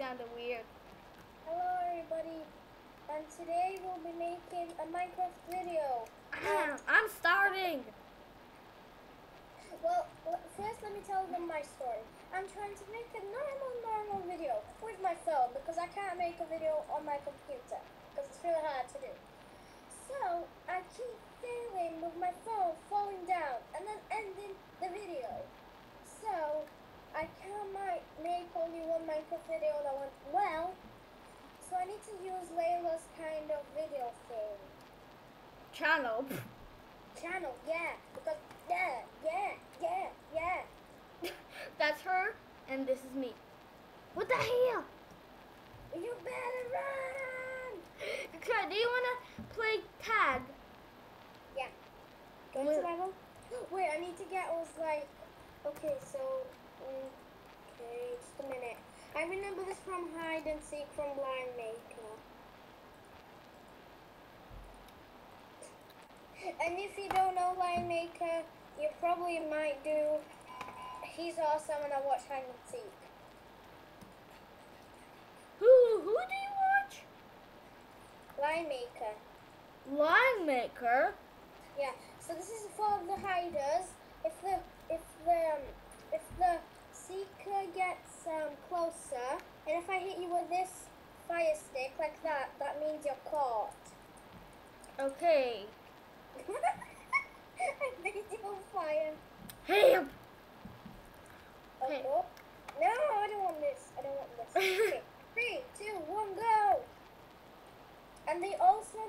sounded weird. Hello everybody, and today we'll be making a Minecraft video. I'm starting. Well, first let me tell them my story. I'm trying to make a normal video with my phone because I can't make a video on my computer because it's really hard to do. So I keep failing with my phone, falling down, and then ending the video. So I might make only one Minecraft video that went well. So I need to use Layla's kind of video thing. Channel. Yeah. Because, yeah. That's her, and this is me. What the hell? You better run! Okay, do you want to play tag? Yeah. Go into my room. Wait, I need to get us like... Okay, so... Okay, just a minute. I remember this from Hide and Seek from Blind Maker. And if you don't know Blind Maker, you probably might do. He's awesome and I watch Hide and Seek. Who do you watch? Blind Maker. Line Maker? Yeah, so this is for the hiders. If the seeker gets closer, and if I hit you with this fire stick like that, that means you're caught. Okay. I made you on fire. Help! Oh, Okay. no. No, I don't want this. Okay, 3, 2, 1, go! And they also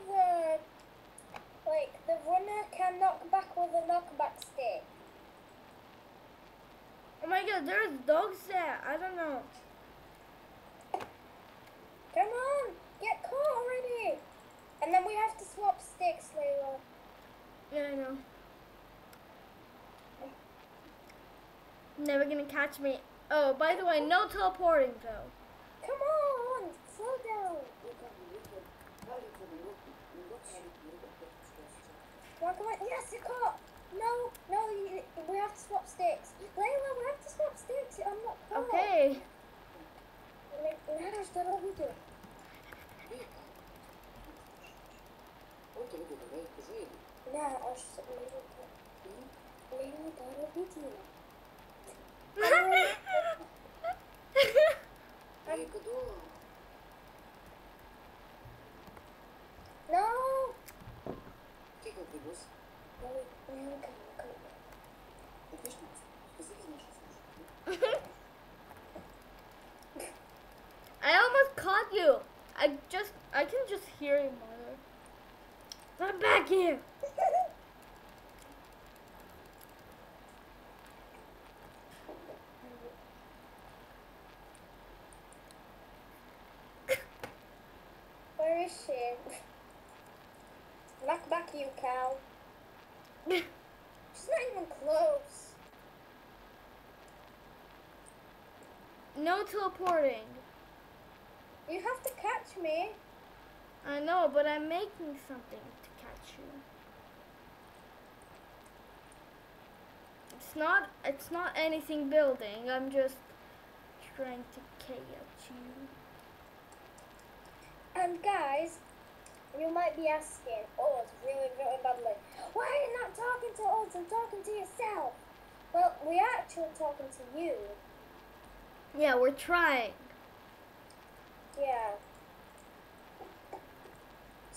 the runner can knock back with a knockback stick. Oh my god, there's dogs there. I don't know. Come on, get caught already. And then we have to swap sticks, Layla. Yeah, I know. Never gonna catch me. Oh, by the way, no teleporting though. Come on, slow down. Come on. Yes, you're caught. No, we have to swap sticks. Layla, we have to swap sticks. I'm not caught. Okay. Nada, что робите? Да, аж Layla, да робите. No. I almost caught you. I can just hear you, mother. I'm back here. Where is she? Knock back, you cow. She's not even close. No teleporting. You have to catch me. I know, but I'm making something to catch you. It's not anything building. I'm just trying to catch you. And guys, you might be asking, oh, it's really badly. Why are you not talking to us and talking to yourself? Well, we're actually talking to you. Yeah, we're trying. Yeah.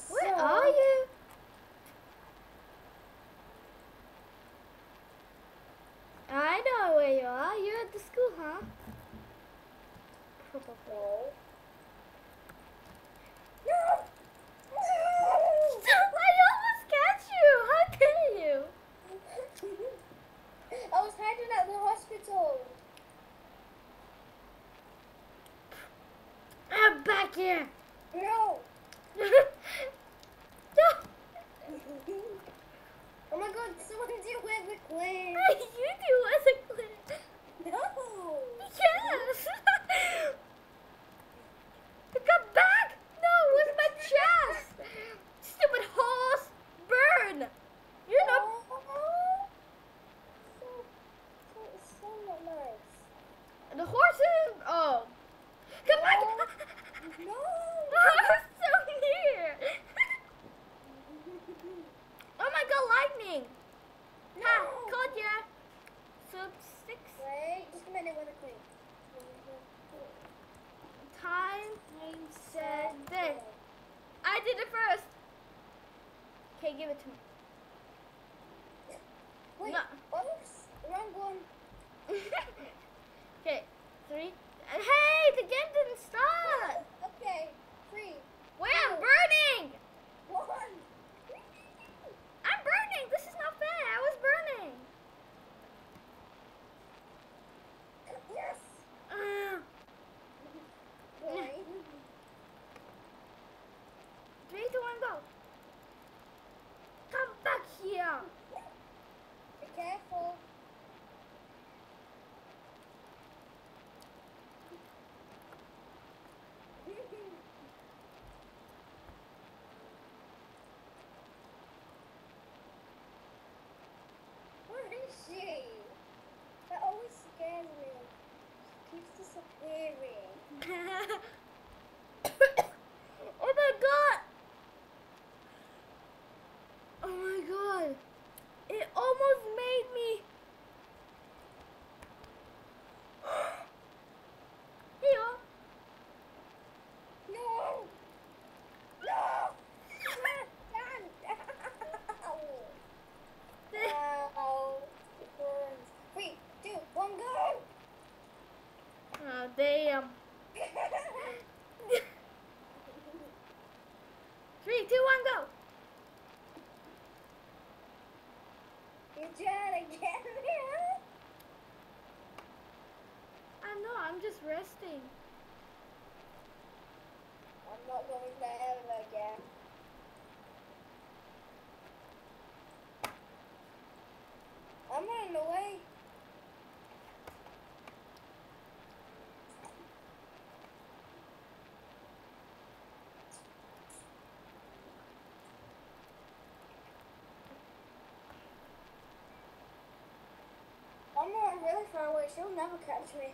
Where are you? I know where you are. You're at the school, huh? Probably. No! I almost catch you. How dare you? I was hiding at the hospital. I'm back here. No! No. Oh my god, someone do with the clay. You do as a clip. No! Yes. Come back. No, with my chest. Stupid horse. Burn. You're not. So not nice. The horses. Oh. Come back. with a queen. Time, set, then. I did it first. Okay, give it to me. Wait, No. oops, wrong one. Okay, 3. Hey, the game didn't start. Okay, 3, Wait, I'm burning. 1. I'm burning. This is not fair. I was burning. Yes. Boy. 3, 2, 1, go. Come back here. Be careful. Where is she? That always scares me. She keeps disappearing. Oh my god. Oh my god. It almost made me. Here you are. No! No! Ow. It burns. 3, 2, 1, go! Oh, damn. 3, 2, 1, go. You trying to get me, huh? I know, I'm just resting. I'm not going to heaven again. I'm running away. I'm running really far away. She'll never catch me.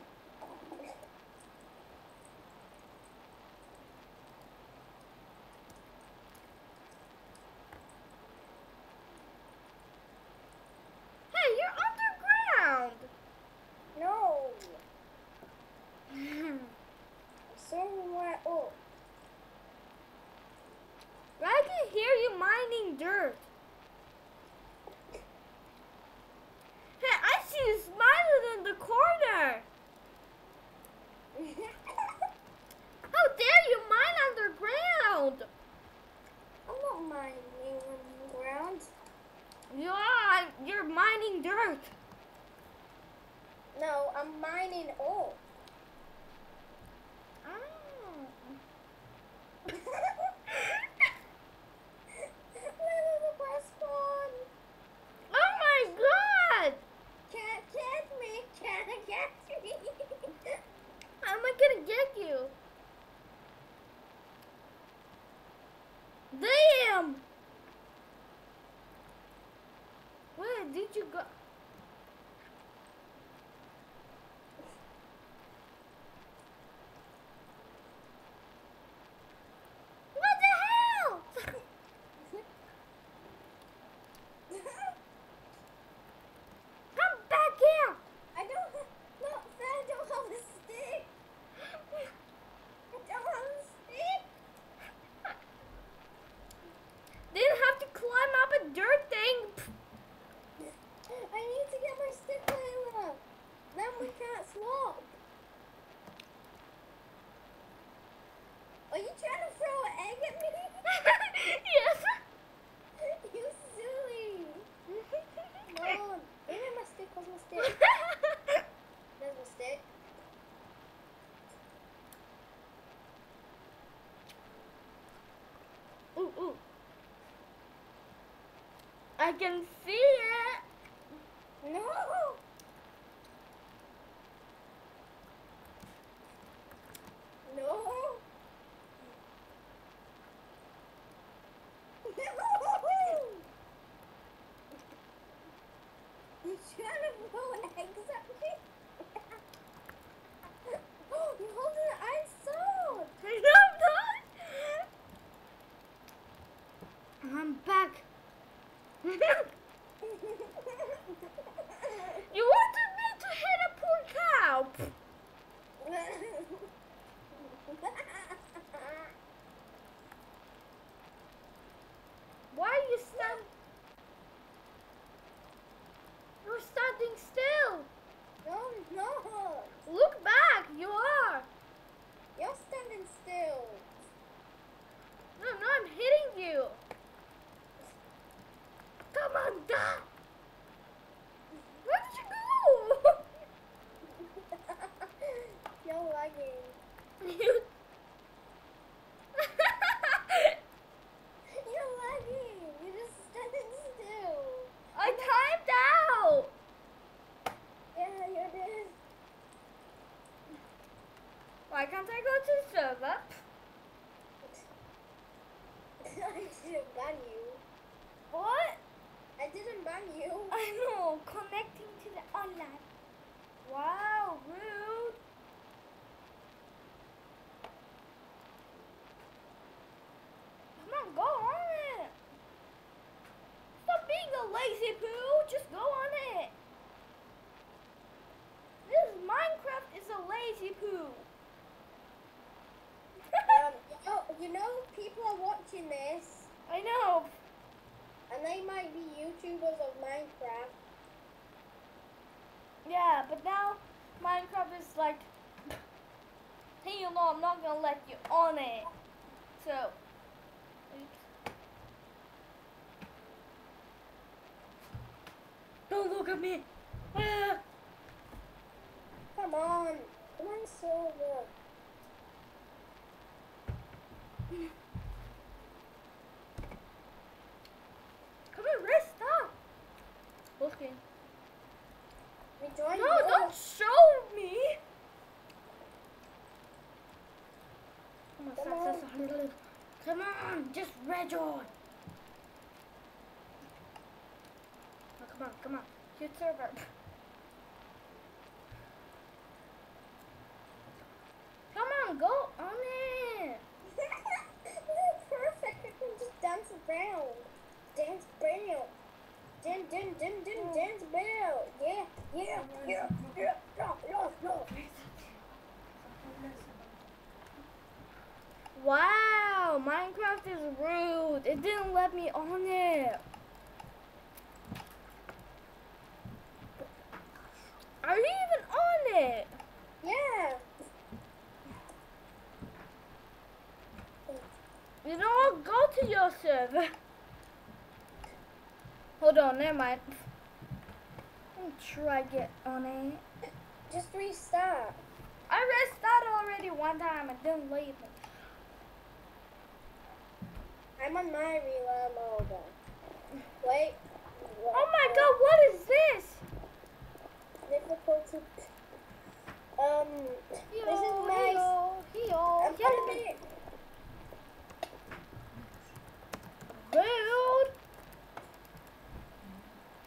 Hey, you're underground. No. I'm somewhere up. I can hear you mining dirt. Hey, I see you smiling in the corner. How dare you mine underground? I'm not mining underground. You're mining dirt. No, I'm mining ore. Oh. Where is the best one? Oh my god! Can't catch me. Can't catch me. How am I gonna get you? Damn! Where did you go? What the hell? Come back here! I don't have a stick. I don't have a stick. Didn't have to climb up a dirt thing. I need to get my stick Layla. Then we can't swap. Are you trying to throw an egg at me? Yes. You silly. Come on. Give me my stick. Where's my stick? There's my stick. Ooh, ooh. I can see it. No. No. You trying to throw eggs at me? You're holding an iron sword. I'm back. You wanted me to hit a poor cow. Why can't I go to the server? I didn't ban you. What? I didn't ban you. I know, connecting to the online. Wow, rude. Come on, go on it. Stop being a lazy poo. Just go on it. This Minecraft is a lazy poo. You know, people are watching this, I know. and they might be YouTubers of Minecraft. Yeah, but now Minecraft is like, hey, you know, I'm not gonna let you on it. So, oops. Don't look at me. Ah. Come on, server. Come on, rest up. Okay. We joined. No, don't show me. Come on, success. Come on, just rage on. Oh, come on. Hit server. Come on, go on it. Perfect. I can just dance around. Dance around. Dance around. Yeah. No. Wow, Minecraft is rude. It didn't let me on it. Are you even on it? Yeah. You know, I'll go to your server. Hold on, never mind. Let me try get on it. Just restart. I restarted already one time and didn't leave me. I'm on my relay mode. Wait. Oh my god, what is this? Difficulty. This is nice. I'm Yeah. Rude.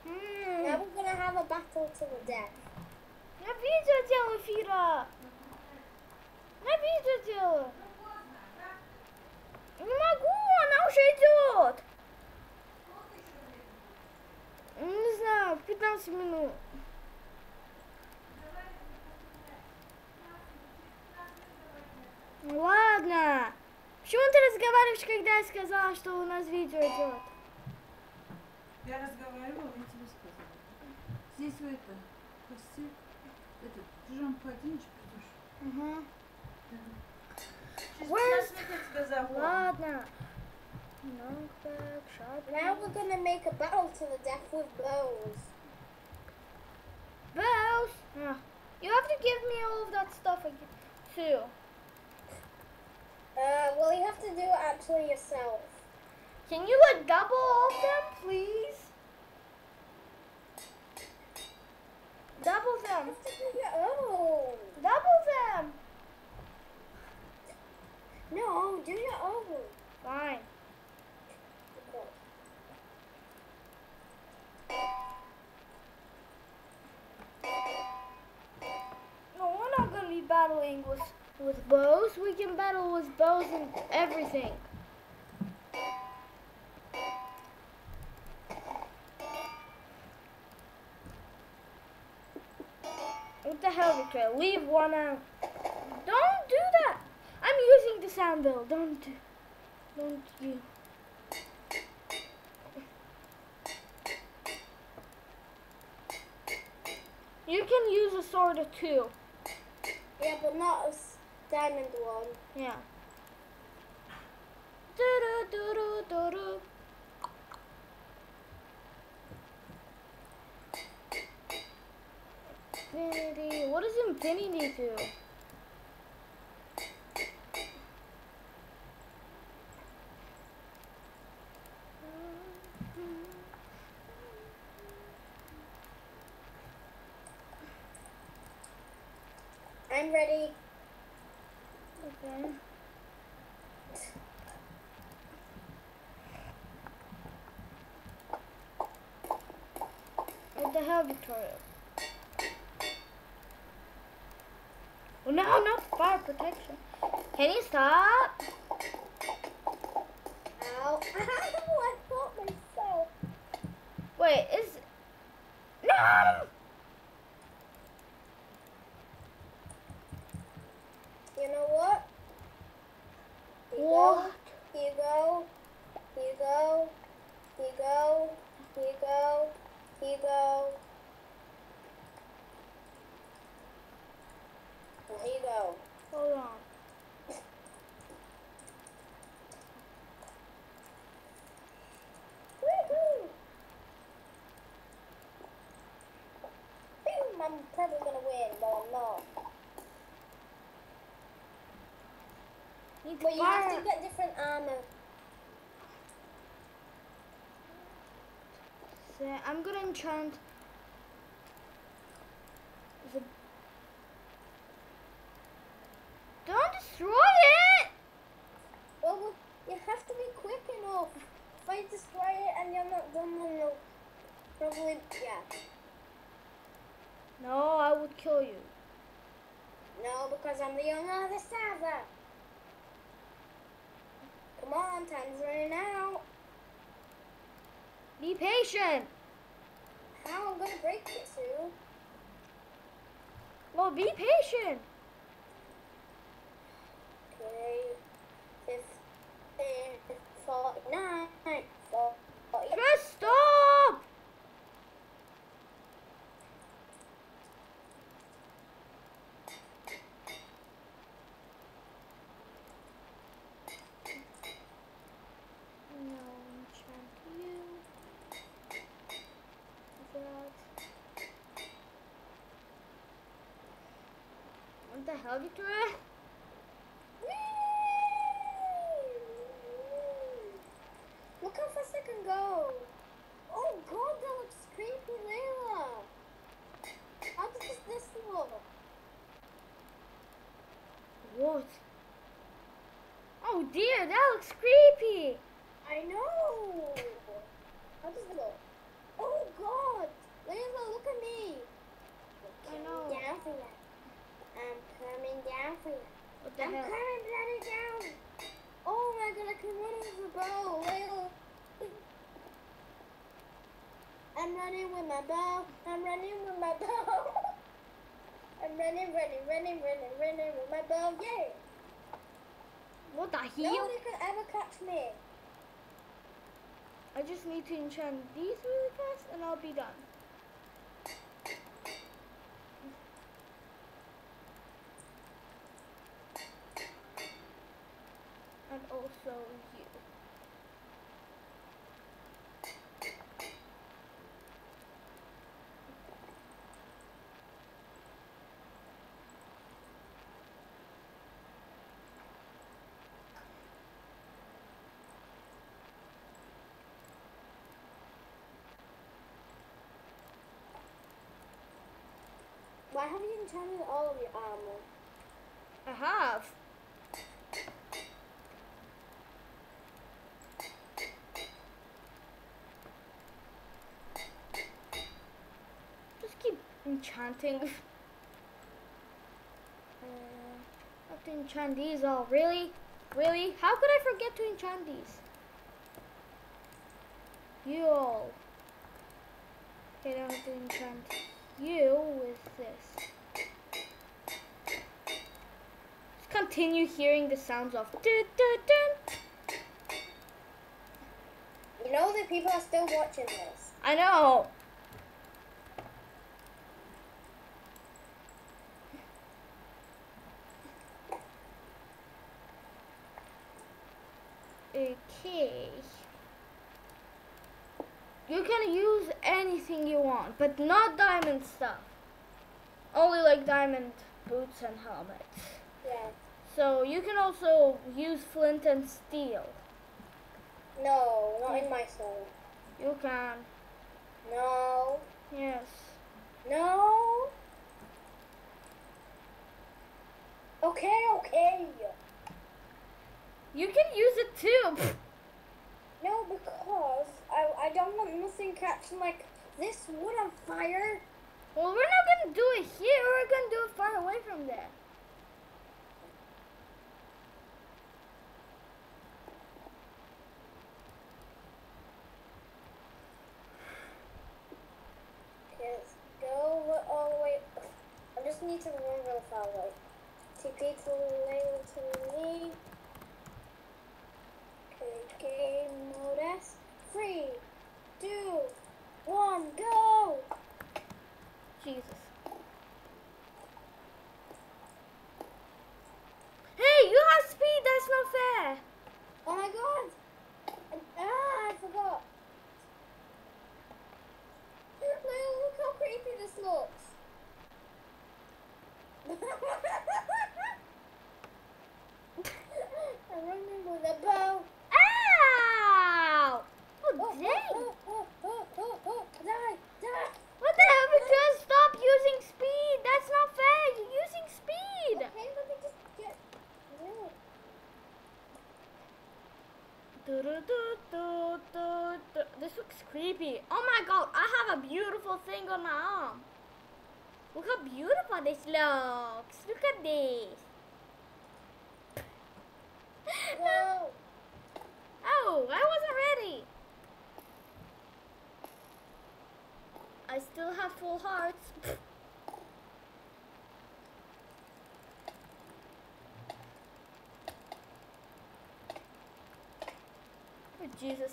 Now we're gonna have a battle to the death. Не видел эфира. Не видел. Не могу, она уже идет. Не знаю, 15 минут. Ладно. Почему ты разговариваешь, когда я сказала, что у нас видео идет? Я разговаривала, я тебе сказала. Здесь это, постель, этот, пижам полотенечко придешь. Угу. Через Where's- 15 минут я тебя заходим. Ладно. Now we're gonna make a battle to the death with bows. Bows. You have to give me all of that stuff again, too. Well, you have to do it actually yourself. Can you like double all of them, please? Double You them. have to do your own. Double them. No, do your own. Fine. No, we're not gonna be battling with bows. We can battle with bows and everything. What the hell, Victoria? Leave one out. Don't do that. I'm using the sound bill. Don't you? You can use a sword or two. Yeah, but not a diamond one. Yeah. Do do do do do. Infinity. What does infinity do? I'm ready. Okay. What the hell, Victoria? Oh, no, not fire protection. Can you stop? Ow. I caught myself. Wait, is... No! You know what? Here you What? go. Here you go. Here you go. Here you go. Here you go. Here you go. Well, here you go. Hold on. Woohoo! I'm probably gonna win, but I'm not. Need But you have fire. to get different armor. So I'm gonna enchant the... Don't destroy it! Well, you have to be quick enough. If I destroy it and you're not done, then you'll probably, yeah. No, I would kill you. No, because I'm the owner of the server. Come on, time's running out. Be patient. How I'm gonna break it soon? Well, be patient. Okay. 15, 49, 40. Just stop. No, enchant you. That. What the hell, Victoria? Look how fast I can go. Oh god, that looks creepy, Layla. How does this look? What? Oh dear, that looks creepy. I know. How does it look? Oh god, Layla, look at me. I know. Down for you. I'm coming down for you. What the I'm hell? coming bloody down. Oh my god, I can run over the bow, Layla. I'm running with my bow. I'm running with my bow. I'm running with my bow. Yay! What the hell? Nobody can ever catch me. I just need to enchant these really fast and I'll be done. And also you. Why have you enchanted all of your armor? I have. Just keep enchanting. I have to enchant these all. Really? Really? How could I forget to enchant these? You all. Okay, now I have to enchant you with this. Just continue hearing the sounds of dun, dun, dun. You know that people are still watching this. I know. Okay. You can use anything you want, but not diamond stuff. Only like diamond boots and helmets. Yeah. So you can also use flint and steel. No, not in my soul. You can. No. Yes. No. Okay. You can use it too. No, because I don't want nothing catching like this wood on fire. Well, we're not gonna do it here. We're gonna do it far away from there. Okay, let's go all the way. I just need to run real far away. TP to Layla to me. Okay, game mode S. 3, 2, 1, go! Jesus. Hey, you have speed. That's not fair. Oh my god! I forgot. Layla, look how creepy this looks. I'm running with a bow. Ow! Oh, dang. Die! What the hell? Because stop using speed. That's not fair. You're using speed. Okay, let me just get. No. This looks creepy. Oh my god, I have a beautiful thing on my arm. Look how beautiful this looks. Look at this. Whoa. Oh, I wasn't ready. I still have full hearts. Oh, Jesus.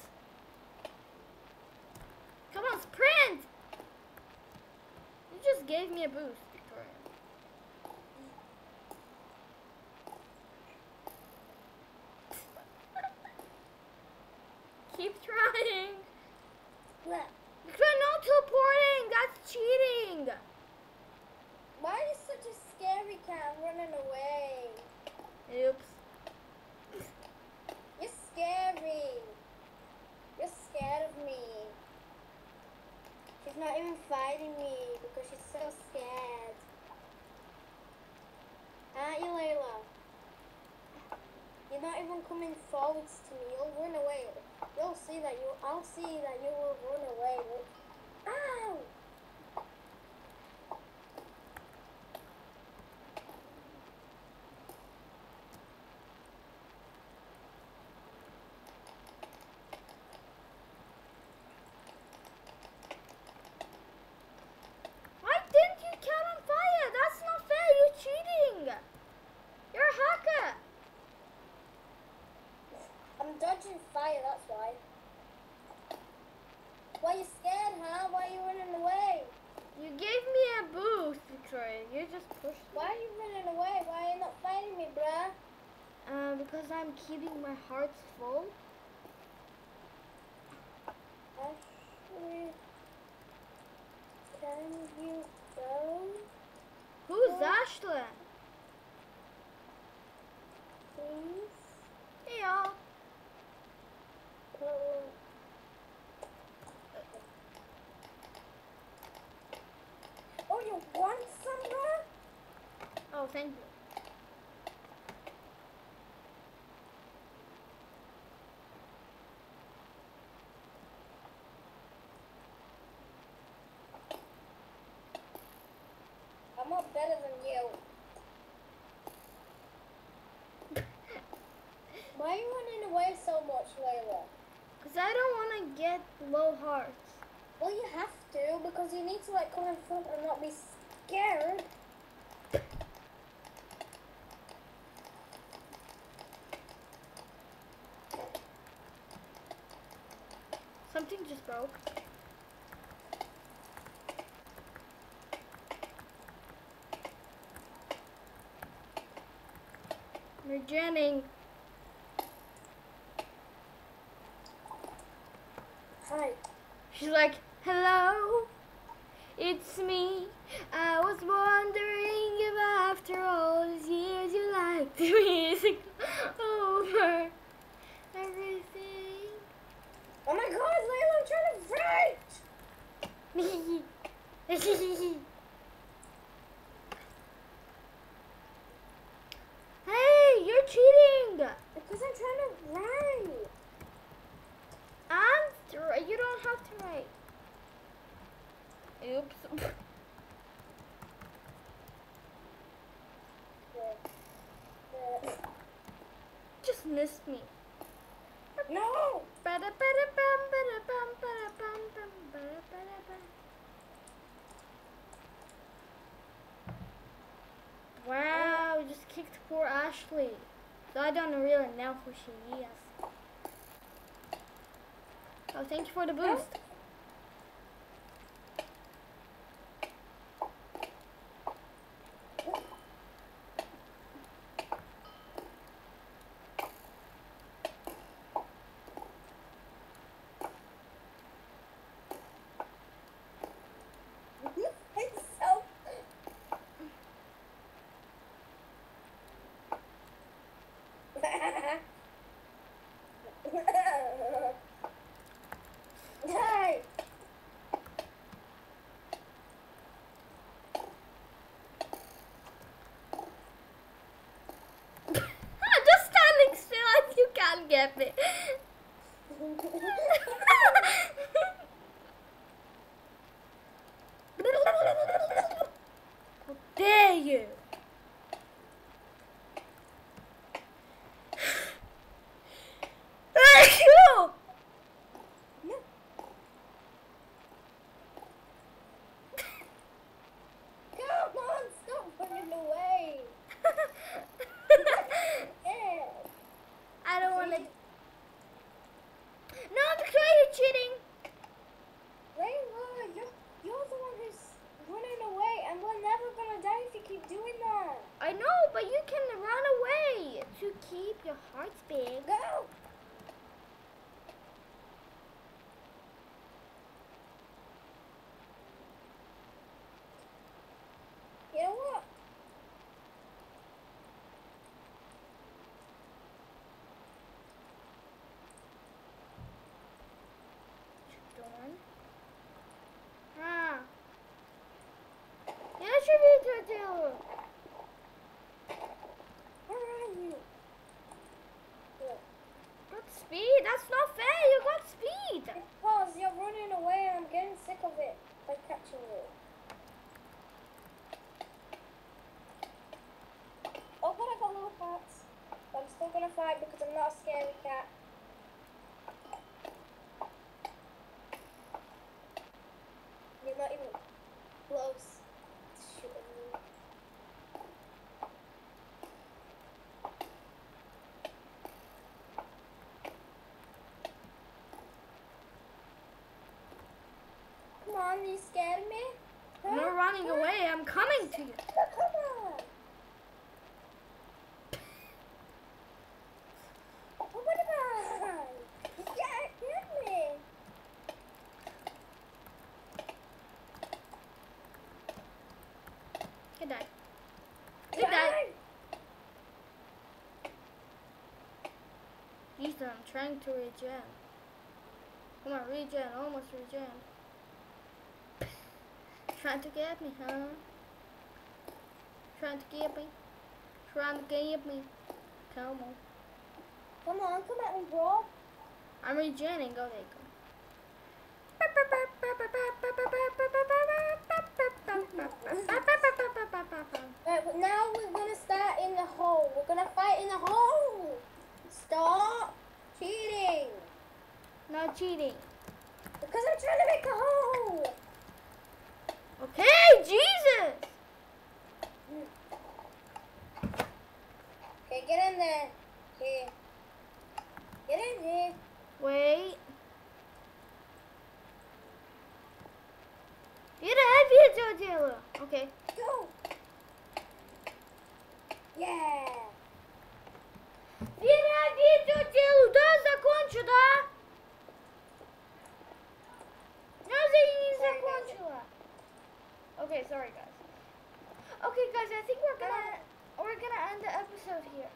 Come on, sprint! You just gave me a boost, Victoria. Keep trying. What? Victoria, no teleporting! That's cheating! Why are you such a scary cat running away? Oops. You're scary. You're scared of me. She's not even fighting me because she's so scared. Aren't you, Layla? You're not even coming forwards to me. You'll run away. You'll see that you. I'll see that you will run away. Ow! Why didn't you count on fire? That's not fair. You're cheating. You're a hacker. I'm dodging fire. That's why. Why you scared, huh? Why are you running away? You gave me a boost, Victoria. You just pushed me. Why are you running away? Why are you not fighting me, bruh? Because I'm keeping my hearts full. Ashley, can you go, Who's Ashley? please? Hey, y'all. Oh, you want some, bruh? Oh, thank you. I'm not better than you. Why are you running away so much, Layla? Because I don't want to get low hearts. Well, you have to, because you need to, like, come in front and not be scared. Something just broke. We're jamming. Hi. She's like, hello, it's me. I was wondering if after all these years you liked the music over everything. Oh my god, Layla, I'm trying to fight! after me. Oops. Just missed me. No! Wow, you just kicked poor Ashley. So I don't really know who she is. Oh, thank you for the boost. It's so... Hey! I'm just standing still and you can't get me. How dare you? No. Come on, stop running away. Yeah. I don't want to. No, I'm trying cheating. Layla, you're the one who's running away, and we're never gonna die if you keep doing that. I know, but you can run away to keep your hearts big. Go! You know what? Dawn. Ah. Yeah, should be to do. Where are you? Look, Got speed? That's not fair. You got speed. because you're running away and I'm getting sick of it by catching you. Oh, but I got little cats. But I'm still gonna fight because I'm not a scary cat. You're not even close to shooting me. Come on, you scared me? I'm not running away. I'm coming to you. Come on. Oh, what about? You can't hit me. He died. He died. Ethan, I'm trying to regen. Come on, regen. Almost regen. Trying to get me, huh? Trying to get me. Trying to get me. Come on. Come on, come at me, bro. I'm regening. Go, there you go. Right, but now we're gonna start in the hole. We're gonna fight in the hole. Stop cheating. Not cheating. Because I'm trying to make a hole. Okay, Jesus. Okay, get in there. Okay. Get in here. Wait. Get out, Okay. Go. Yeah. Я видео делаю, да, закончу, да? Я не закончила. Okay, sorry guys. Okay guys, I think we're gonna end the episode here.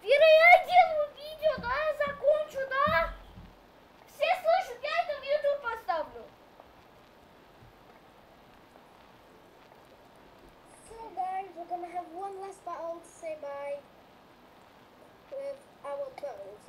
Вера, я делаю видео, да, я закончу, да? Все слышат, я это в YouTube поставлю. So guys, we're gonna have one last battle to say bye with our bows.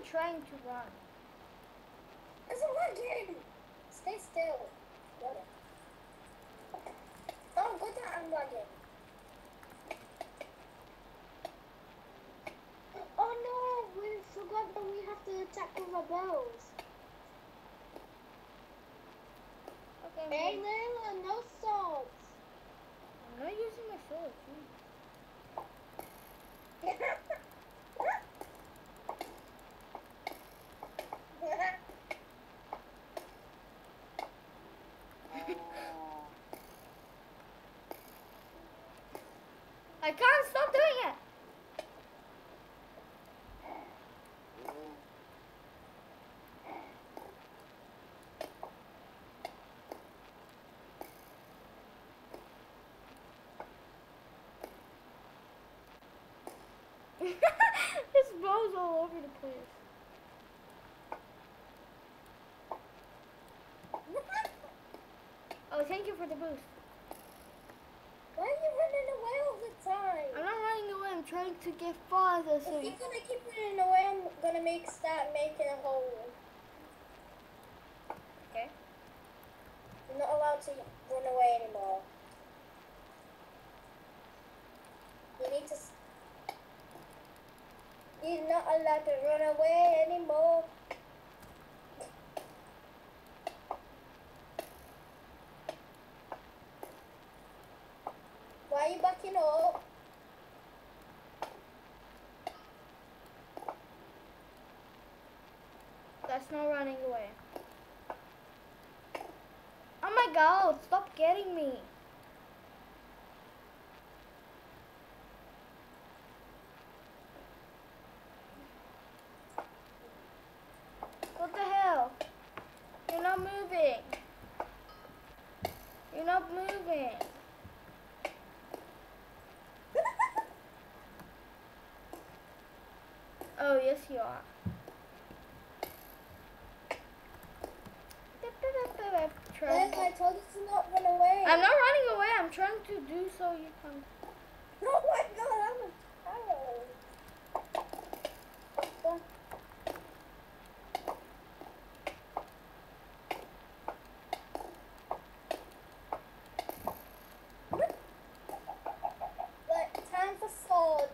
am trying to run. It's a lagging. Stay still. Got it. Oh, good that I'm lagging. Oh no, we forgot that we have to attack with our bows. Okay, Hey Layla, no swords. I'm not using my sword. I can't stop doing it. His bow's all over the place. Oh, thank you for the boost. Why are you running away all the time? I'm not running away. I'm trying to get farther. So If you're gonna keep running away, I'm gonna start making a hole. okay. You're not allowed to run away anymore. You need to. You're not allowed to run away anymore. Why are you backing up? That's not running away. Oh my god! Stop getting me. What the hell? You're not moving. You're not moving. Oh, yes you are. Yes, I told you to not run away. I'm not running away. I'm trying to do so you can. Oh my god, I'm a child. Time for sword.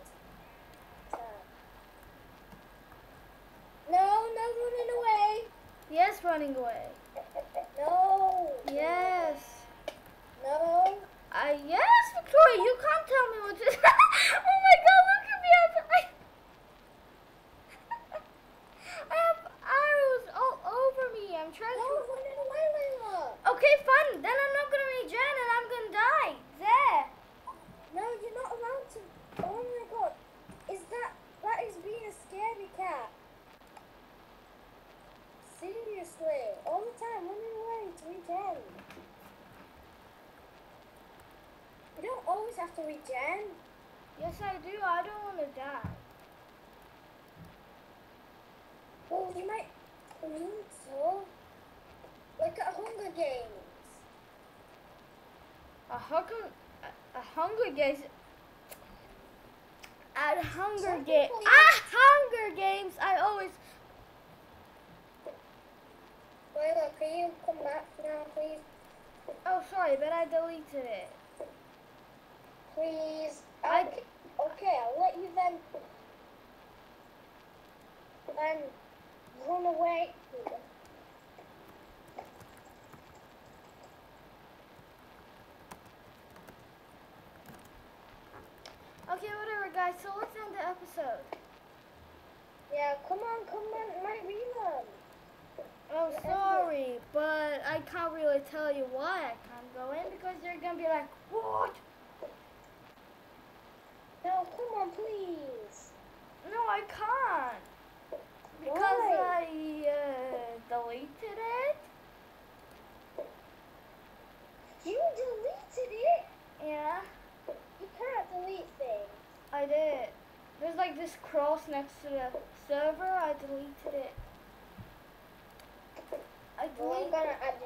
No, no running away. Yes, running away. No. Yes. No. Yes, Victoria, you can't tell me what to do. Oh my god, look at me. I have arrows all over me. I'm trying No to. running away, Layla. Okay, fine. Then I'm not gonna regen and I'm gonna die. There. No, you're not allowed to. Oh my god. That is being a scaredy cat. Seriously. All the time running away to regen. You don't always have to regen. Yes, I do. I don't want to die. Well, you might need to. Like at Hunger Games. A Hunger Games. At Hunger Games. people At Hunger Games, I always. Layla, can you come back now, please? Oh, sorry, but I deleted it. Please. I- Okay, I'll let you then run away. Okay, whatever, guys. So let's end the episode. Yeah, come on, my rerun. Oh, sorry, but I can't really tell you why I can't go in because you're gonna be like, what? No, come on, please. No, I can't. Because Why? I deleted it. You deleted it? Yeah, You can't delete things. I did. There's like this cross next to the server. I deleted it. I Well, I'm deleted. gonna add